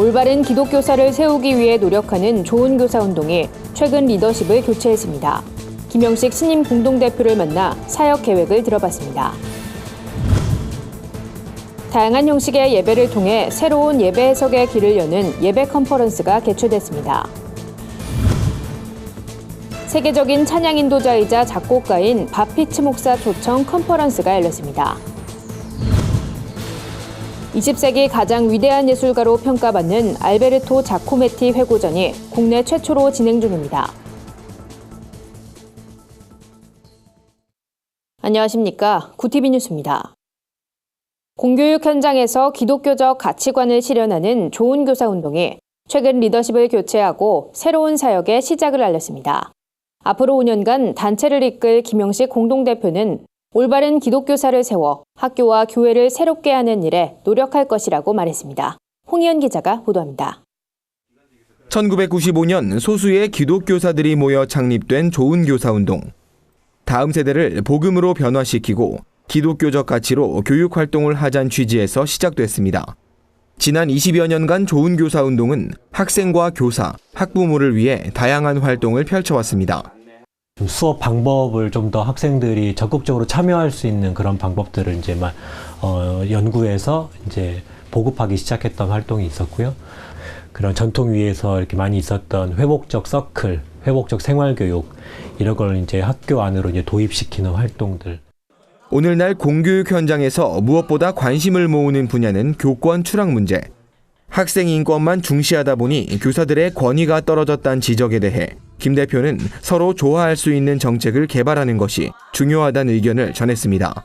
올바른 기독교사를 세우기 위해 노력하는 좋은 교사 운동이 최근 리더십을 교체했습니다. 김영식 신임 공동대표를 만나 사역 계획을 들어봤습니다. 다양한 형식의 예배를 통해 새로운 예배 해석의 길을 여는 예배 컨퍼런스가 개최됐습니다. 세계적인 찬양 인도자이자 작곡가인 바피츠 목사 초청 컨퍼런스가 열렸습니다. 20세기 가장 위대한 예술가로 평가받는 알베르토 자코메티 회고전이 국내 최초로 진행 중입니다. 안녕하십니까. 구티비 뉴스입니다. 공교육 현장에서 기독교적 가치관을 실현하는 좋은 교사 운동이 최근 리더십을 교체하고 새로운 사역의 시작을 알렸습니다. 앞으로 5년간 단체를 이끌 김영식 공동대표는 올바른 기독교사를 세워 학교와 교회를 새롭게 하는 일에 노력할 것이라고 말했습니다. 홍희연 기자가 보도합니다. 1995년 소수의 기독교사들이 모여 창립된 좋은 교사 운동. 다음 세대를 복음으로 변화시키고 기독교적 가치로 교육 활동을 하자는 취지에서 시작됐습니다. 지난 20여 년간 좋은 교사 운동은 학생과 교사, 학부모를 위해 다양한 활동을 펼쳐왔습니다. 수업 방법을 좀 더 학생들이 적극적으로 참여할 수 있는 그런 방법들을 이제 연구해서 이제 보급하기 시작했던 활동이 있었고요. 그런 전통 위에서 이렇게 많이 있었던 회복적 서클, 회복적 생활교육 이런 걸 이제 학교 안으로 이제 도입시키는 활동들. 오늘날 공교육 현장에서 무엇보다 관심을 모으는 분야는 교권 추락 문제. 학생 인권만 중시하다 보니 교사들의 권위가 떨어졌다는 지적에 대해 김 대표는 서로 조화할 수 있는 정책을 개발하는 것이 중요하다는 의견을 전했습니다.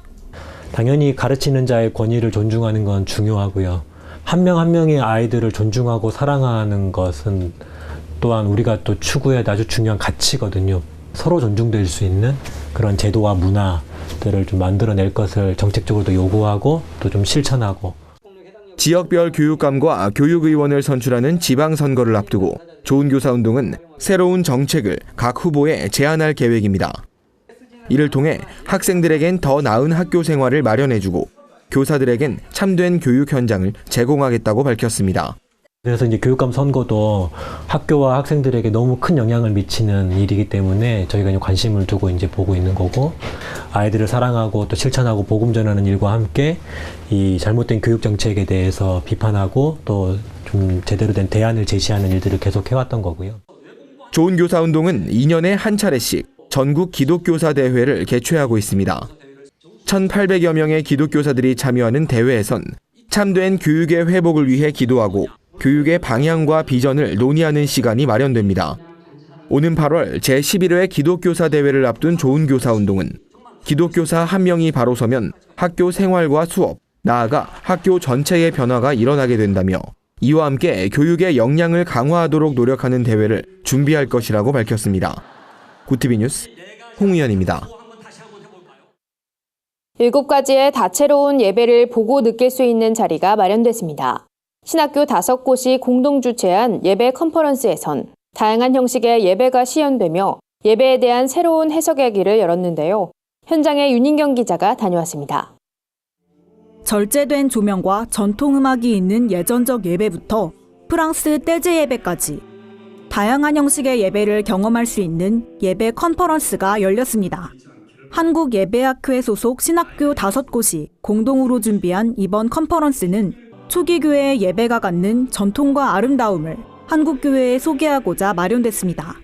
당연히 가르치는 자의 권위를 존중하는 건 중요하고요. 한 명 한 명의 아이들을 존중하고 사랑하는 것은 또한 우리가 또 추구해야 아주 중요한 가치거든요. 서로 존중될 수 있는 그런 제도와 문화들을 좀 만들어낼 것을 정책적으로도 요구하고 또 좀 실천하고. 지역별 교육감과 교육의원을 선출하는 지방선거를 앞두고 좋은 교사 운동은 새로운 정책을 각 후보에 제안할 계획입니다. 이를 통해 학생들에겐 더 나은 학교 생활을 마련해주고 교사들에겐 참된 교육 현장을 제공하겠다고 밝혔습니다. 그래서 이제 교육감 선거도 학교와 학생들에게 너무 큰 영향을 미치는 일이기 때문에 저희가 이제 관심을 두고 이제 보고 있는 거고, 아이들을 사랑하고 또 실천하고 복음 전하는 일과 함께 이 잘못된 교육 정책에 대해서 비판하고 또 좀 제대로 된 대안을 제시하는 일들을 계속 해왔던 거고요. 좋은 교사 운동은 2년에 한 차례씩 전국 기독교사 대회를 개최하고 있습니다. 1,800여 명의 기독교사들이 참여하는 대회에선 참된 교육의 회복을 위해 기도하고 교육의 방향과 비전을 논의하는 시간이 마련됩니다. 오는 8월 제11회 기독교사 대회를 앞둔 좋은 교사 운동은 기독교사 한 명이 바로 서면 학교 생활과 수업, 나아가 학교 전체의 변화가 일어나게 된다며 이와 함께 교육의 역량을 강화하도록 노력하는 대회를 준비할 것이라고 밝혔습니다. 구티비 뉴스 홍의연입니다. 7가지의 다채로운 예배를 보고 느낄 수 있는 자리가 마련됐습니다. 신학교 5곳이 공동 주최한 예배 컨퍼런스에선 다양한 형식의 예배가 시연되며 예배에 대한 새로운 해석의 길을 열었는데요. 현장에 윤인경 기자가 다녀왔습니다. 절제된 조명과 전통음악이 있는 예전적 예배부터 프랑스 떼즈 예배까지 다양한 형식의 예배를 경험할 수 있는 예배 컨퍼런스가 열렸습니다. 한국예배학회 소속 신학교 5곳이 공동으로 준비한 이번 컨퍼런스는 초기 교회의 예배가 갖는 전통과 아름다움을 한국교회에 소개하고자 마련됐습니다.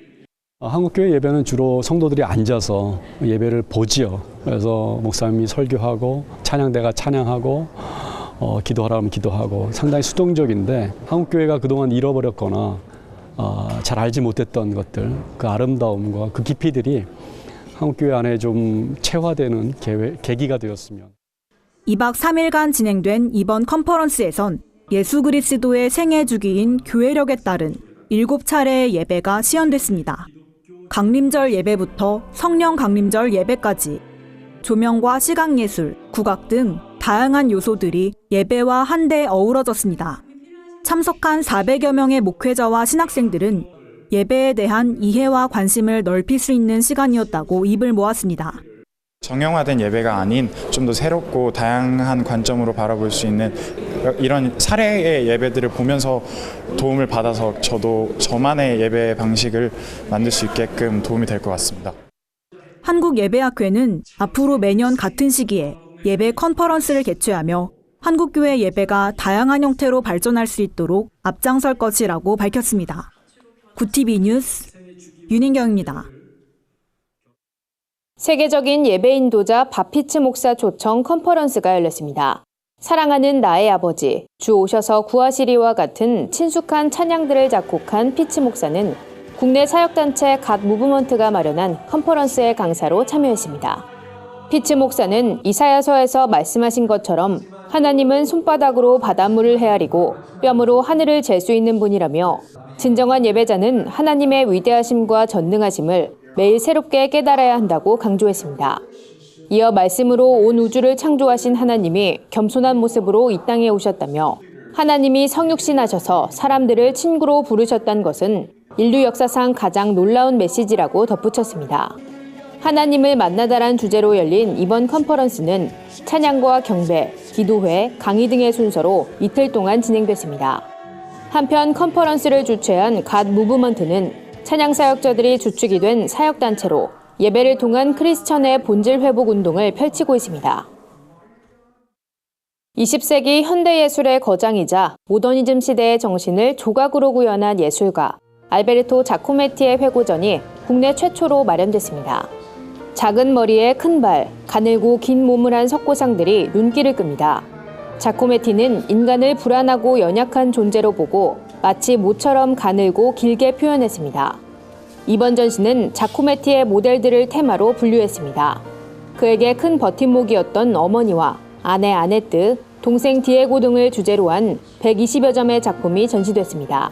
한국교회 예배는 주로 성도들이 앉아서 예배를 보지요. 그래서 목사님이 설교하고 찬양대가 찬양하고 기도하라 하면 기도하고 상당히 수동적인데, 한국교회가 그동안 잃어버렸거나 잘 알지 못했던 것들, 그 아름다움과 그 깊이들이 한국교회 안에 좀 체화되는 계기가 되었으면. 2박 3일간 진행된 이번 컨퍼런스에선 예수 그리스도의 생애 주기인 교회력에 따른 7차례의 예배가 시연됐습니다. 강림절 예배부터 성령 강림절 예배까지 조명과 시각예술, 국악 등 다양한 요소들이 예배와 한데 어우러졌습니다. 참석한 400여 명의 목회자와 신학생들은 예배에 대한 이해와 관심을 넓힐 수 있는 시간이었다고 입을 모았습니다. 정형화된 예배가 아닌 좀 더 새롭고 다양한 관점으로 바라볼 수 있는 이런 사례의 예배들을 보면서 도움을 받아서 저도 저만의 예배 방식을 만들 수 있게끔 도움이 될 것 같습니다. 한국예배학회는 앞으로 매년 같은 시기에 예배 컨퍼런스를 개최하며 한국교회 예배가 다양한 형태로 발전할 수 있도록 앞장설 것이라고 밝혔습니다. 구TV 뉴스 윤인경입니다. 세계적인 예배 인도자 바피츠 목사 초청 컨퍼런스가 열렸습니다. 사랑하는 나의 아버지, 주 오셔서 구하시리와 같은 친숙한 찬양들을 작곡한 피츠 목사는 국내 사역단체 갓 무브먼트가 마련한 컨퍼런스의 강사로 참여했습니다. 피츠 목사는 이사야서에서 말씀하신 것처럼 하나님은 손바닥으로 바닷물을 헤아리고 뺨으로 하늘을 잴 수 있는 분이라며 진정한 예배자는 하나님의 위대하심과 전능하심을 매일 새롭게 깨달아야 한다고 강조했습니다. 이어 말씀으로 온 우주를 창조하신 하나님이 겸손한 모습으로 이 땅에 오셨다며 하나님이 성육신하셔서 사람들을 친구로 부르셨다는 것은 인류 역사상 가장 놀라운 메시지라고 덧붙였습니다. 하나님을 만나다란 주제로 열린 이번 컨퍼런스는 찬양과 경배, 기도회, 강의 등의 순서로 이틀 동안 진행됐습니다. 한편 컨퍼런스를 주최한 갓 무브먼트는 찬양 사역자들이 주축이 된 사역단체로 예배를 통한 크리스천의 본질 회복 운동을 펼치고 있습니다. 20세기 현대예술의 거장이자 모더니즘 시대의 정신을 조각으로 구현한 예술가 알베르토 자코메티의 회고전이 국내 최초로 마련됐습니다. 작은 머리에 큰 발, 가늘고 긴 몸을 한 석고상들이 눈길을 끕니다. 자코메티는 인간을 불안하고 연약한 존재로 보고 마치 모처럼 가늘고 길게 표현했습니다. 이번 전시는 자코메티의 모델들을 테마로 분류했습니다. 그에게 큰 버팀목이었던 어머니와 아내 아네뜨, 동생 디에고 등을 주제로 한 120여 점의 작품이 전시됐습니다.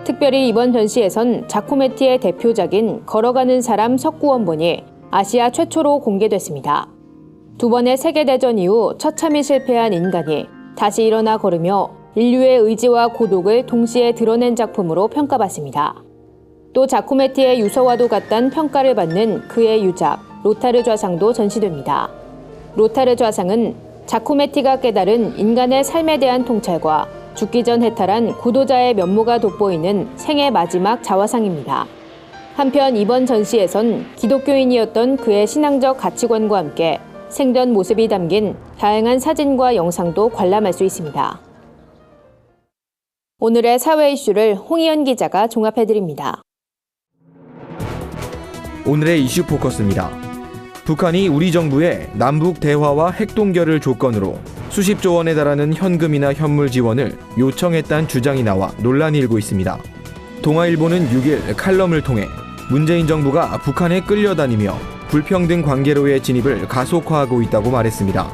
특별히 이번 전시에선 자코메티의 대표작인 걸어가는 사람 석구원본이 아시아 최초로 공개됐습니다. 두 번의 세계대전 이후 처참히 실패한 인간이 다시 일어나 걸으며 인류의 의지와 고독을 동시에 드러낸 작품으로 평가받습니다. 또 자코메티의 유서와도 같다는 평가를 받는 그의 유작, 로타르 좌상도 전시됩니다. 로타르 좌상은 자코메티가 깨달은 인간의 삶에 대한 통찰과 죽기 전 해탈한 구도자의 면모가 돋보이는 생애 마지막 자화상입니다. 한편 이번 전시에선 기독교인이었던 그의 신앙적 가치관과 함께 생전 모습이 담긴 다양한 사진과 영상도 관람할 수 있습니다. 오늘의 사회 이슈를 홍희연 기자가 종합해드립니다. 오늘의 이슈 포커스입니다. 북한이 우리 정부에 남북 대화와 핵 동결을 조건으로 수십조 원에 달하는 현금이나 현물 지원을 요청했다는 주장이 나와 논란이 일고 있습니다. 동아일보는 6일 칼럼을 통해 문재인 정부가 북한에 끌려다니며 불평등 관계로의 진입을 가속화하고 있다고 말했습니다.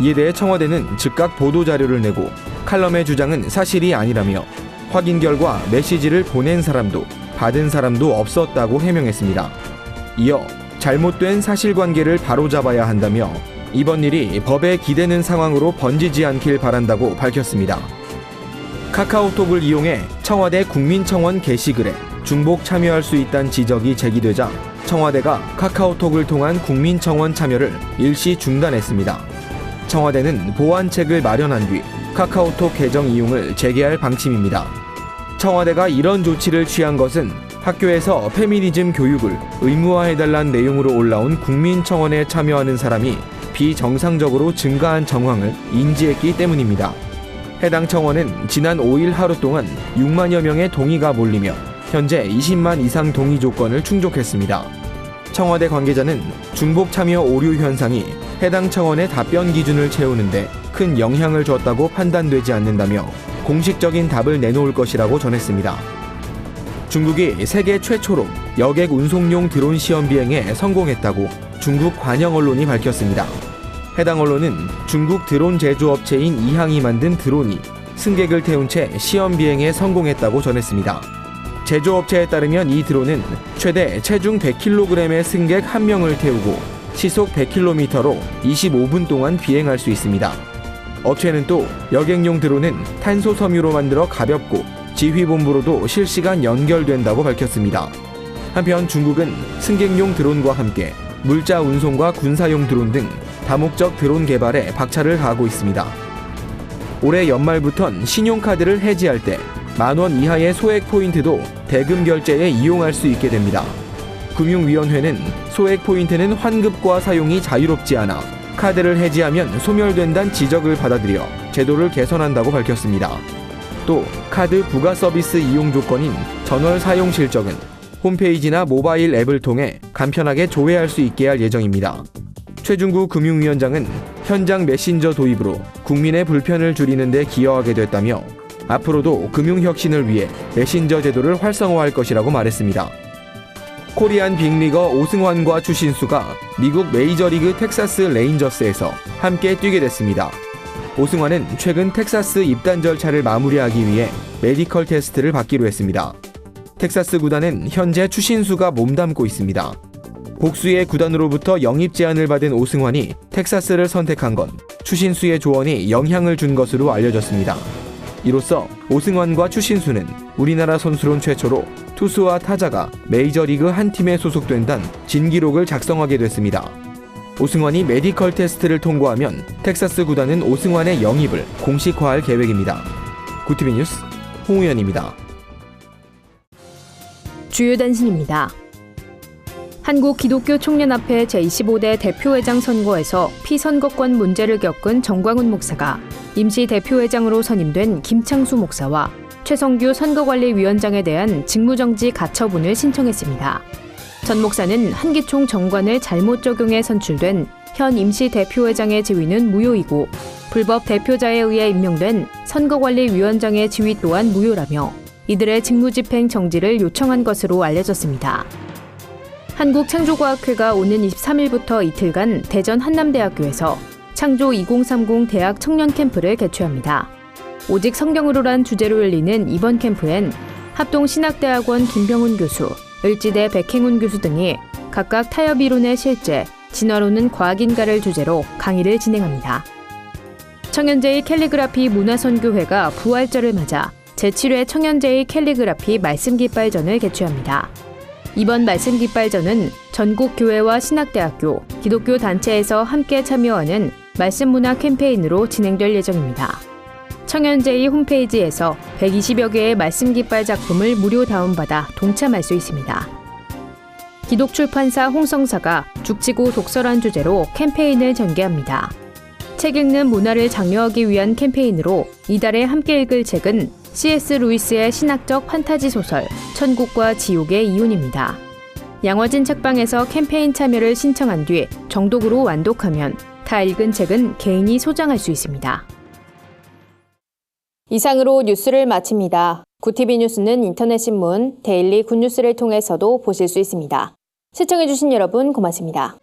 이에 대해 청와대는 즉각 보도자료를 내고 칼럼의 주장은 사실이 아니라며 확인 결과 메시지를 보낸 사람도 받은 사람도 없었다고 해명했습니다. 이어 잘못된 사실관계를 바로잡아야 한다며 이번 일이 법에 기대는 상황으로 번지지 않길 바란다고 밝혔습니다. 카카오톡을 이용해 청와대 국민청원 게시글에 중복 참여할 수 있다는 지적이 제기되자 청와대가 카카오톡을 통한 국민청원 참여를 일시 중단했습니다. 청와대는 보완책을 마련한 뒤 카카오톡 계정 이용을 재개할 방침입니다. 청와대가 이런 조치를 취한 것은 학교에서 페미니즘 교육을 의무화해달라는 내용으로 올라온 국민청원에 참여하는 사람이 비정상적으로 증가한 정황을 인지했기 때문입니다. 해당 청원은 지난 5일 하루 동안 6만여 명의 동의가 몰리며 현재 20만 이상 동의 조건을 충족했습니다. 청와대 관계자는 중복 참여 오류 현상이 해당 청원의 답변 기준을 채우는데 큰 영향을 줬다고 판단되지 않는다며 공식적인 답을 내놓을 것이라고 전했습니다. 중국이 세계 최초로 여객 운송용 드론 시험 비행에 성공했다고 중국 관영 언론이 밝혔습니다. 해당 언론은 중국 드론 제조업체인 이항이 만든 드론이 승객을 태운 채 시험 비행에 성공했다고 전했습니다. 제조업체에 따르면 이 드론은 최대 체중 100kg의 승객 1명을 태우고 시속 100km로 25분 동안 비행할 수 있습니다. 업체는 또 여객용 드론은 탄소 섬유로 만들어 가볍고 지휘본부로도 실시간 연결된다고 밝혔습니다. 한편 중국은 승객용 드론과 함께 물자 운송과 군사용 드론 등 다목적 드론 개발에 박차를 가하고 있습니다. 올해 연말부턴 신용카드를 해지할 때 10,000원 이하의 소액 포인트도 대금 결제에 이용할 수 있게 됩니다. 금융위원회는 소액 포인트는 환급과 사용이 자유롭지 않아 카드를 해지하면 소멸된다는 지적을 받아들여 제도를 개선한다고 밝혔습니다. 또 카드 부가 서비스 이용 조건인 전월 사용 실적은 홈페이지나 모바일 앱을 통해 간편하게 조회할 수 있게 할 예정입니다. 최중구 금융위원장은 현장 메신저 도입으로 국민의 불편을 줄이는 데 기여하게 됐다며 앞으로도 금융혁신을 위해 메신저 제도를 활성화할 것이라고 말했습니다. 코리안 빅리거 오승환과 추신수가 미국 메이저리그 텍사스 레인저스에서 함께 뛰게 됐습니다. 오승환은 최근 텍사스 입단 절차를 마무리하기 위해 메디컬 테스트를 받기로 했습니다. 텍사스 구단은 현재 추신수가 몸담고 있습니다. 복수의 구단으로부터 영입 제안을 받은 오승환이 텍사스를 선택한 건 추신수의 조언이 영향을 준 것으로 알려졌습니다. 이로써 오승환과 추신수는 우리나라 선수론 최초로 투수와 타자가 메이저리그 한 팀에 소속된다는 진기록을 작성하게 됐습니다. 오승환이 메디컬 테스트를 통과하면 텍사스 구단은 오승환의 영입을 공식화할 계획입니다. 구티비 뉴스 홍우연입니다. 주요 단신입니다. 한국기독교총연합회 제25대 대표회장 선거에서 피선거권 문제를 겪은 정광훈 목사가 임시 대표회장으로 선임된 김창수 목사와 최성규 선거관리위원장에 대한 직무정지 가처분을 신청했습니다. 전 목사는 한기총 정관을 잘못 적용해 선출된 현 임시 대표회장의 지위는 무효이고 불법 대표자에 의해 임명된 선거관리위원장의 지위 또한 무효라며 이들의 직무집행 정지를 요청한 것으로 알려졌습니다. 한국창조과학회가 오는 23일부터 이틀간 대전 한남대학교에서 창조 2030 대학 청년 캠프를 개최합니다. 오직 성경으로란 주제로 열리는 이번 캠프엔 합동신학대학원 김병훈 교수, 을지대 백행훈 교수 등이 각각 타협이론의 실제, 진화론은 과학인가를 주제로 강의를 진행합니다. 청년제의 캘리그라피 문화선교회가 부활절을 맞아 제7회 청년제의 캘리그라피 말씀깃발전을 개최합니다. 이번 말씀깃발전은 전국 교회와 신학대학교, 기독교 단체에서 함께 참여하는 말씀문화 캠페인으로 진행될 예정입니다. 청년제의 홈페이지에서 120여 개의 말씀깃발 작품을 무료 다운받아 동참할 수 있습니다. 기독출판사 홍성사가 죽치고 독서란 주제로 캠페인을 전개합니다. 책 읽는 문화를 장려하기 위한 캠페인으로 이달에 함께 읽을 책은 C.S. 루이스의 신학적 판타지 소설 천국과 지옥의 이윤입니다. 양화진 책방에서 캠페인 참여를 신청한 뒤 정독으로 완독하면 다 읽은 책은 개인이 소장할 수 있습니다. 이상으로 뉴스를 마칩니다. 구티비 뉴스는 인터넷 신문 데일리 굿뉴스를 통해서도 보실 수 있습니다. 시청해주신 여러분 고맙습니다.